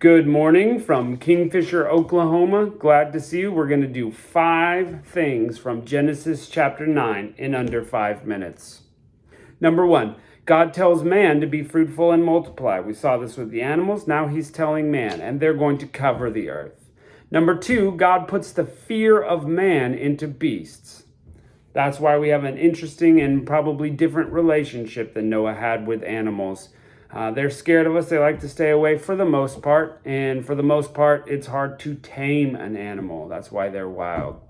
Good morning from Kingfisher, Oklahoma. Glad to see you. We're going to do 5 things from Genesis chapter 9 in under 5 minutes. Number 1, God tells man to be fruitful and multiply. We saw this with the animals. Now he's telling man, and they're going to cover the earth. Number 2, God puts the fear of man into beasts. That's why we have an interesting and probably different relationship than Noah had with animals. They're scared of us. They like to stay away for the most part. And for the most part, it's hard to tame an animal. That's why they're wild.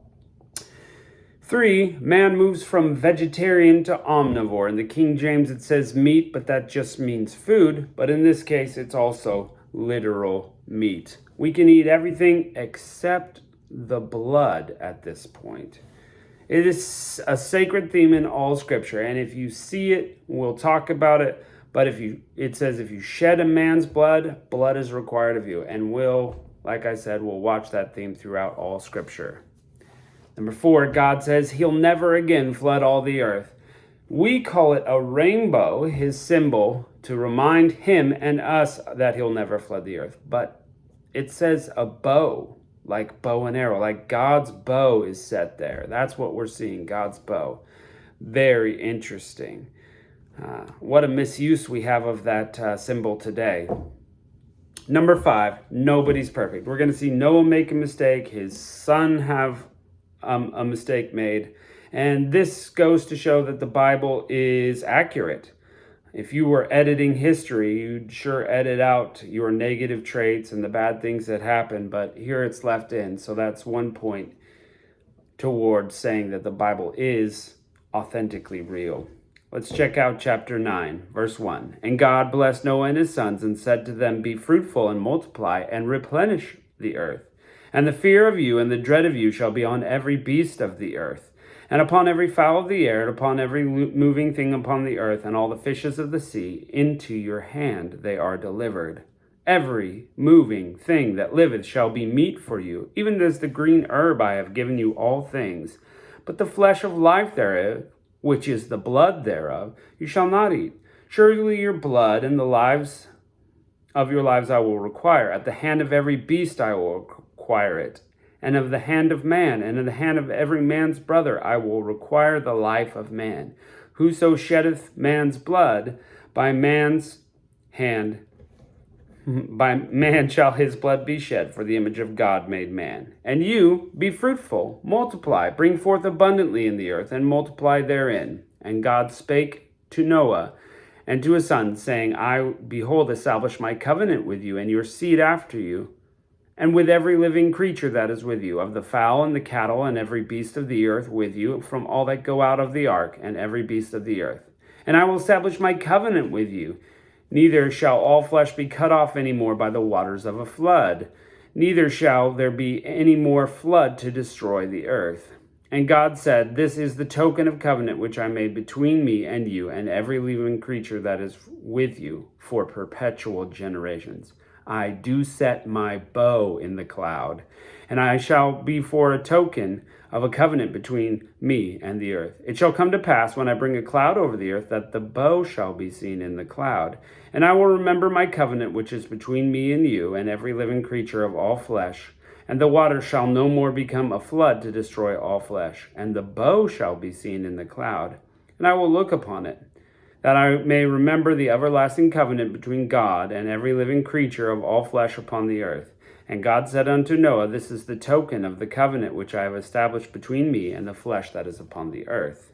3, man moves from vegetarian to omnivore. In the King James, it says meat, but that just means food. But in this case, it's also literal meat. We can eat everything except the blood at this point. It is a sacred theme in all Scripture. And if you see it, we'll talk about it. But it says if you shed a man's blood, blood is required of you. And like I said, we'll watch that theme throughout all Scripture. Number 4, God says he'll never again flood all the earth. We call it a rainbow, his symbol, to remind him and us that he'll never flood the earth. But it says a bow, like bow and arrow, like God's bow is set there. That's what we're seeing, God's bow. Very interesting. What a misuse we have of that symbol today. Number 5, nobody's perfect. We're going to see Noah make a mistake, his son have a mistake made, and this goes to show that the Bible is accurate. If you were editing history, you'd sure edit out your negative traits and the bad things that happen, but here it's left in. So that's one point towards saying that the Bible is authentically real. Let's check out chapter 9, verse 1. And God blessed Noah and his sons and said to them, be fruitful and multiply and replenish the earth. And the fear of you and the dread of you shall be on every beast of the earth, and upon every fowl of the air, and upon every moving thing upon the earth, and all the fishes of the sea. Into your hand they are delivered. Every moving thing that liveth shall be meat for you, even as the green herb I have given you all things. But the flesh of life thereof, which is the blood thereof, you shall not eat. Surely your blood and the lives of your lives I will require. At the hand of every beast I will require it, and of the hand of man, and of the hand of every man's brother I will require the life of man. Whoso sheddeth man's blood, by man shall his blood be shed, for the image of God made man. And you, be fruitful, multiply, bring forth abundantly in the earth, and multiply therein. And God spake to Noah and to his sons, saying, I, behold, establish my covenant with you, and your seed after you, and with every living creature that is with you, of the fowl and the cattle, and every beast of the earth with you, from all that go out of the ark, and every beast of the earth. And I will establish my covenant with you. Neither shall all flesh be cut off any more by the waters of a flood. Neither shall there be any more flood to destroy the earth. And God said, this is the token of covenant which I made between me and you and every living creature that is with you for perpetual generations. I do set my bow in the cloud, and I shall be for a token of a covenant between me and the earth. It shall come to pass when I bring a cloud over the earth that the bow shall be seen in the cloud. And I will remember my covenant which is between me and you and every living creature of all flesh. And the water shall no more become a flood to destroy all flesh. And the bow shall be seen in the cloud. And I will look upon it, that I may remember the everlasting covenant between God and every living creature of all flesh upon the earth. And God said unto Noah, this is the token of the covenant which I have established between me and the flesh that is upon the earth.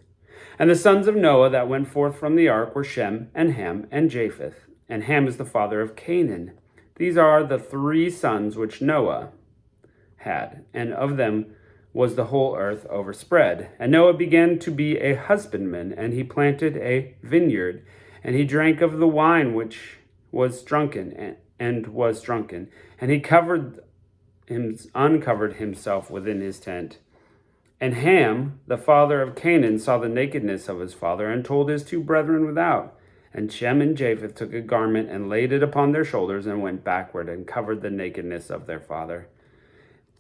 And the sons of Noah that went forth from the ark were Shem and Ham and Japheth. And Ham is the father of Canaan. These are the 3 sons which Noah had, and of them was the whole earth overspread. And Noah began to be a husbandman, and he planted a vineyard, and he drank of the wine which was drunken, and was drunken. And he uncovered himself within his tent. And Ham, the father of Canaan, saw the nakedness of his father, and told his 2 brethren without. And Shem and Japheth took a garment, and laid it upon their shoulders, and went backward, and covered the nakedness of their father.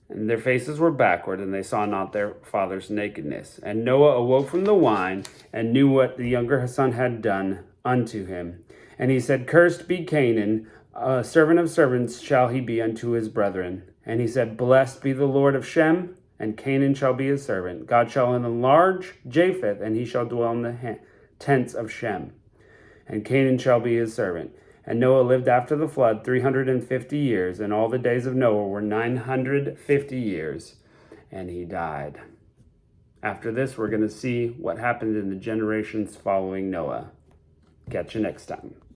And their faces were backward, and they saw not their father's nakedness. And Noah awoke from the wine, and knew what the younger son had done unto him. And he said, Cursed be Canaan A servant of servants shall he be unto his brethren. And he said, Blessed be the Lord of Shem, and Canaan shall be his servant. God shall enlarge Japheth, and he shall dwell in the tents of Shem. And Canaan shall be his servant. And Noah lived after the flood 350 years, and all the days of Noah were 950 years, and he died. After this, we're going to see what happened in the generations following Noah. Catch you next time.